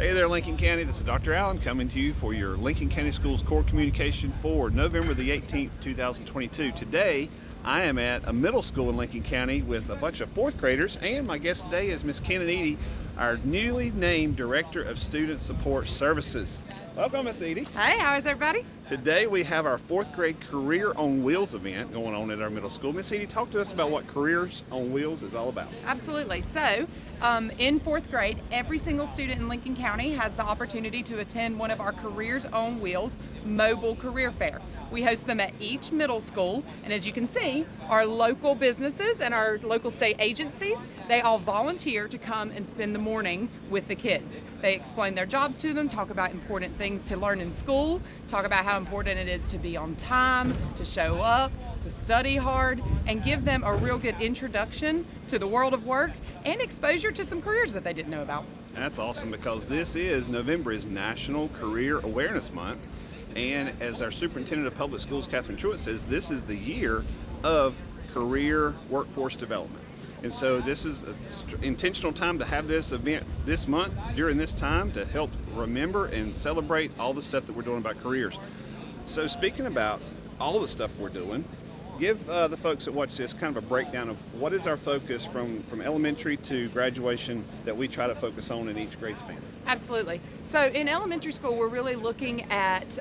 Hey there, Lincoln County. This is Dr. Allen coming to you for your Lincoln County Schools Core Communication for November the 18th, 2022. Today, I am at a middle school in Lincoln County with a bunch of fourth graders, and my guest today is Miss Ken Eady, our newly named Director of Student Support Services. Welcome, Miss Eady. Hey, how is everybody? Today we have our fourth grade Career on Wheels event going on at our middle school. Miss Eady, talk to us about what Careers on Wheels is all about. Absolutely. So, in fourth grade, every single student in Lincoln County has the opportunity to attend one of our Careers on Wheels mobile career fair. We host them at each middle school, and as you can see, our local businesses and our local state agencies, they all volunteer to come and spend the morning with the kids. They explain their jobs to them, talk about important things to learn in school, talk about how important it is to be on time, to show up, to study hard, and give them a real good introduction to the world of work and exposure to some careers that they didn't know about. That's awesome, because November is National Career Awareness Month. And as our Superintendent of Public Schools, Catherine Truitt, says, this is the year of career workforce development. And so this is an intentional time to have this event this month during this time to help remember and celebrate all the stuff that we're doing about careers. So speaking about all the stuff we're doing, give the folks that watch this kind of a breakdown of what is our focus from elementary to graduation that we try to focus on in each grade span. Absolutely. So in elementary school, we're really looking at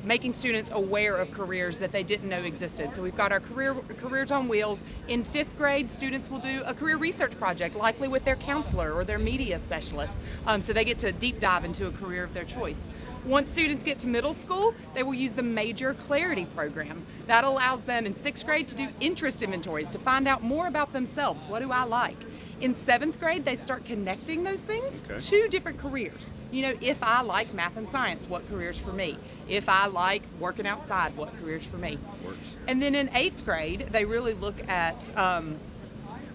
making students aware of careers that they didn't know existed. So we've got our Careers on Wheels. In fifth grade, students will do a career research project, likely with their counselor or their media specialist. So they get to deep dive into a career of their choice. Once students get to middle school, they will use the Major Clarity Program. That allows them in sixth grade to do interest inventories, to find out more about themselves. What do I like? In seventh grade, they start connecting those things to different careers. You know, if I like math and science, what careers for me? If I like working outside, what careers for me? Works. And then in eighth grade, they really look at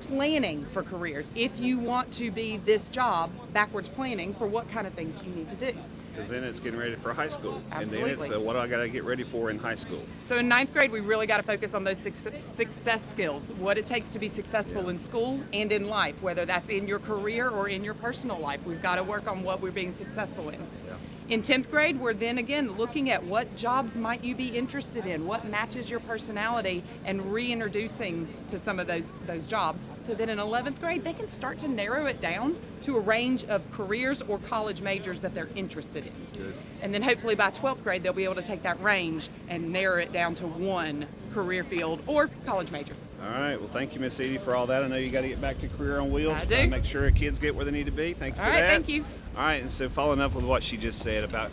planning for careers. If you want to be this job, backwards planning for what kind of things you need to do. Because then it's getting ready for high school. Absolutely. And then it's what do I got to get ready for in high school. So in ninth grade, we really got to focus on those success skills, what it takes to be successful in school and in life, whether that's in your career or in your personal life. We've got to work on what we're being successful in. Yeah. In 10th grade, we're then again looking at what jobs might you be interested in, what matches your personality, and reintroducing to some of those jobs. So that in 11th grade, they can start to narrow it down to a range of careers or college majors that they're interested in. Good. And then hopefully by 12th grade, they'll be able to take that range and narrow it down to one career field or college major. All right. Well, thank you, Miss Eady, for all that. I know you got to get back to Career on Wheels. I do. Make sure kids get where they need to be. Thank you for that. All right, thank you. All right. And so following up with what she just said about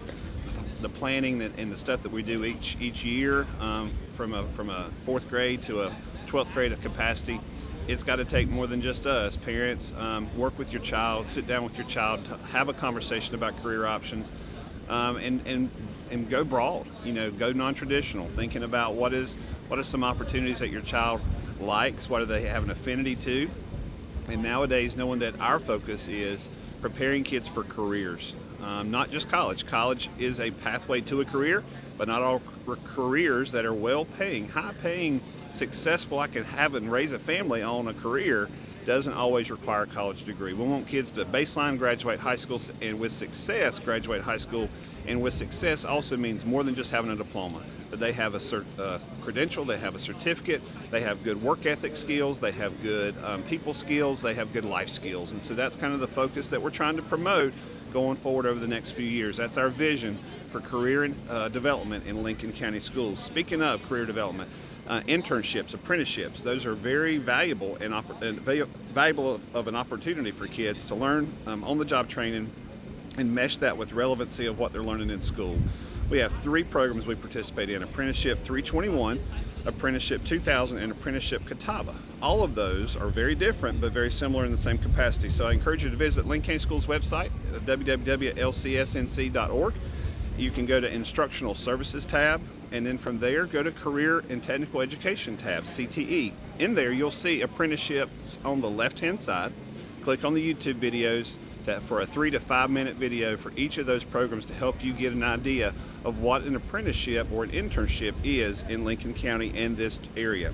the planning and the stuff that we do each year from a fourth grade to a 12th grade of capacity, it's got to take more than just us. Parents, work with your child, sit down with your child, have a conversation about career options, and go broad. You know, go non-traditional. Thinking about what are some opportunities that your child likes, what do they have an affinity to, and nowadays knowing that our focus is preparing kids for careers, not just college. College is a pathway to a career, but not all careers that are well-paying, high-paying, successful, I can have and raise a family on a career doesn't always require a college degree. We want kids to baseline graduate high school, and with success graduate high school, and with success also means more than just having a diploma. That they have a credential, they have a certificate, they have good work ethic skills, they have good people skills, they have good life skills. And so that's kind of the focus that we're trying to promote going forward over the next few years. That's our vision for career development in Lincoln County Schools. Speaking of career development, internships, apprenticeships, those are very valuable and valuable of an opportunity for kids to learn on-the-job training and mesh that with relevancy of what they're learning in school. We have 3 programs we participate in: Apprenticeship 321, Apprenticeship 2000, and Apprenticeship Catawba. All of those are very different but very similar in the same capacity. So I encourage you to visit Lincoln County Schools website at www.lcsnc.org. You can go to Instructional Services tab, and then from there go to Career and Technical Education tab, CTE. In there you'll see apprenticeships on the left-hand side. Click on the YouTube videos for a 3 to 5 minute video for each of those programs to help you get an idea of what an apprenticeship or an internship is in Lincoln County and this area.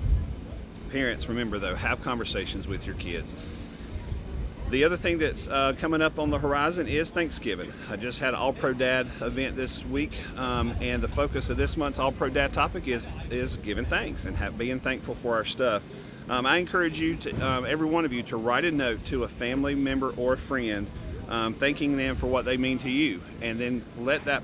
Parents, remember though, have conversations with your kids. The other thing that's coming up on the horizon is Thanksgiving. I just had an All Pro Dad event this week, and the focus of this month's All Pro Dad topic is giving thanks and being thankful for our stuff. I encourage you to, every one of you, to write a note to a family member or a friend, thanking them for what they mean to you, and then let that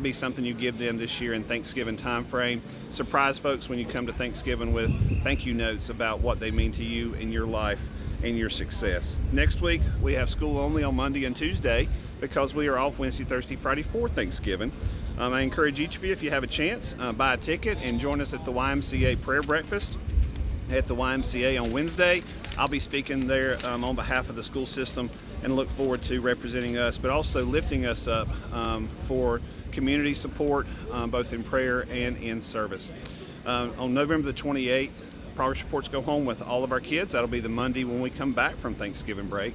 be something you give them this year in Thanksgiving time frame. Surprise folks when you come to Thanksgiving with thank you notes about what they mean to you in your life and your success. Next week we have school only on Monday and Tuesday because we are off Wednesday, Thursday, Friday for Thanksgiving. I encourage each of you, if you have a chance, buy a ticket and join us at the YMCA prayer breakfast at the YMCA on Wednesday. I'll be speaking there on behalf of the school system and look forward to representing us, but also lifting us up for community support, both in prayer and in service. On November the 28th, Progress Reports go home with all of our kids. That'll be the Monday when we come back from Thanksgiving break.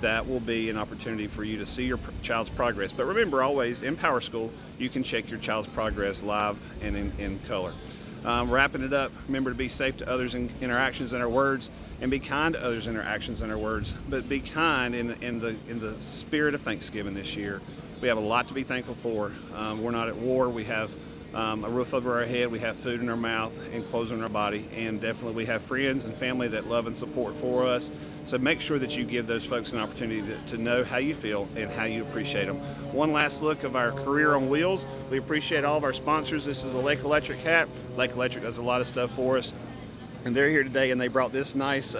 That will be an opportunity for you to see your child's progress. But remember, always in Power School, you can check your child's progress live and in color. Wrapping it up, remember to be safe to others in our actions and our words, and be kind to others in our actions and our words. But be kind in the spirit of Thanksgiving this year. We have a lot to be thankful for. We're not at war. We have a roof over our head, we have food in our mouth and clothes on our body, and definitely we have friends and family that love and support for us. So make sure that you give those folks an opportunity to know how you feel and how you appreciate them. One last look of our career on wheels. We appreciate all of our sponsors. This is a Lake Electric hat. Lake Electric does a lot of stuff for us, and they're here today, and they brought this nice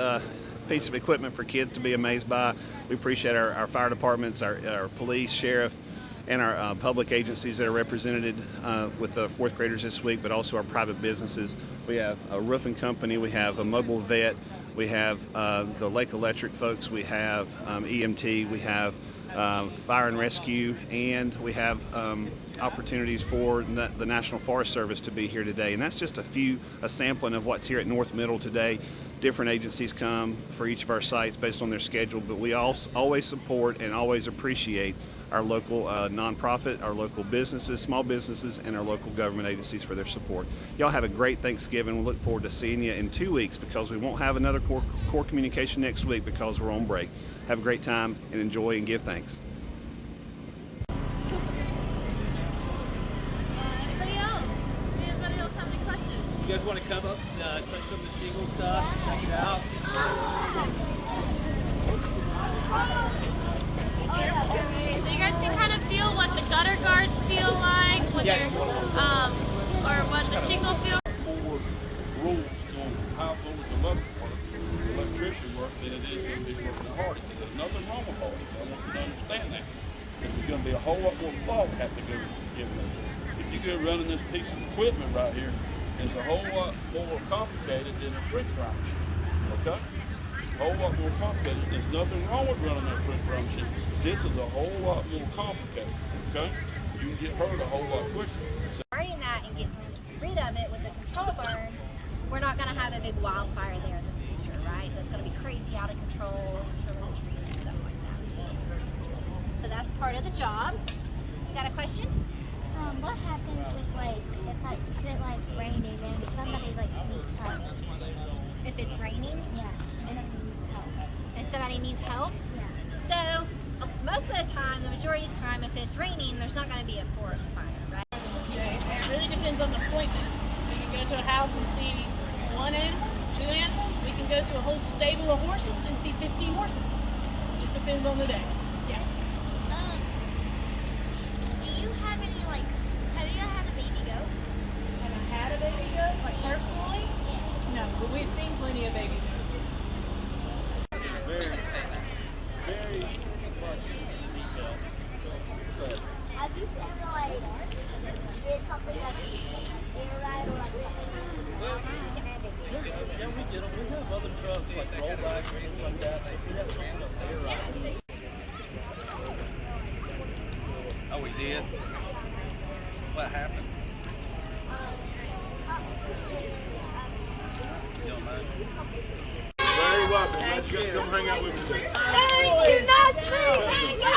piece of equipment for kids to be amazed by. We appreciate our fire departments, our police, sheriff, and our public agencies that are represented with the fourth graders this week, but also our private businesses. We have a roofing company, we have a mobile vet, we have the Lake Electric folks, we have EMT, we have fire and rescue, and we have opportunities for the National Forest Service to be here today. And that's just a sampling of what's here at North Middle today. Different agencies come for each of our sites based on their schedule, but we always support and always appreciate our local nonprofit, our local businesses, small businesses, and our local government agencies for their support. Y'all have a great Thanksgiving. We look forward to seeing you in 2 weeks because we won't have another core communication next week because we're on break. Have a great time and enjoy and give thanks. Anybody else have any questions? You guys want to come up, touch some of the shingle stuff, check it out? So you guys can kind of feel what the gutter guards feel like, what they're, or what the shingle feels. More rules on how low the electrician work than it is going to be working at Hardy. There's nothing wrong with Hardy. I want you to understand that. There's going to be a whole lot more thought have to go given it. If you go running this piece of equipment right here, it's a whole lot more complicated than a French fry machine. Okay? A whole lot more complicated. There's nothing wrong with running that French fry machine. This is a whole lot more complicated. Okay? You can get hurt a whole lot quicker. Burning that and getting rid of it with the control burn, we're not going to have a big wildfire there in the future, right? That's going to be crazy out of control, killing the trees and stuff like that. So that's part of the job. You got a question? What happens if is it raining and somebody needs help? If it's raining? Yeah, and somebody needs help. And somebody needs help? Yeah. So most of the time, the majority of the time, if it's raining, there's not going to be a forest fire, right? It really depends on the appointment. We can go to a house and see one animal, two animals. We can go to a whole stable of horses and see 15 horses. It just depends on the day. Yeah. Do you have any have you had a baby goat? Have I had a baby goat, personally? Yeah. No, but we've seen plenty of baby goats. Very, very much detail. So, Have you ever did something air ride or something? Yeah, we did them. We have other trucks like rollbacks or things like that. So if we have something up there, right? Oh, we did? What happened? You don't mind? very welcome. Glad you guys come hang out with me today. Thank you, not me.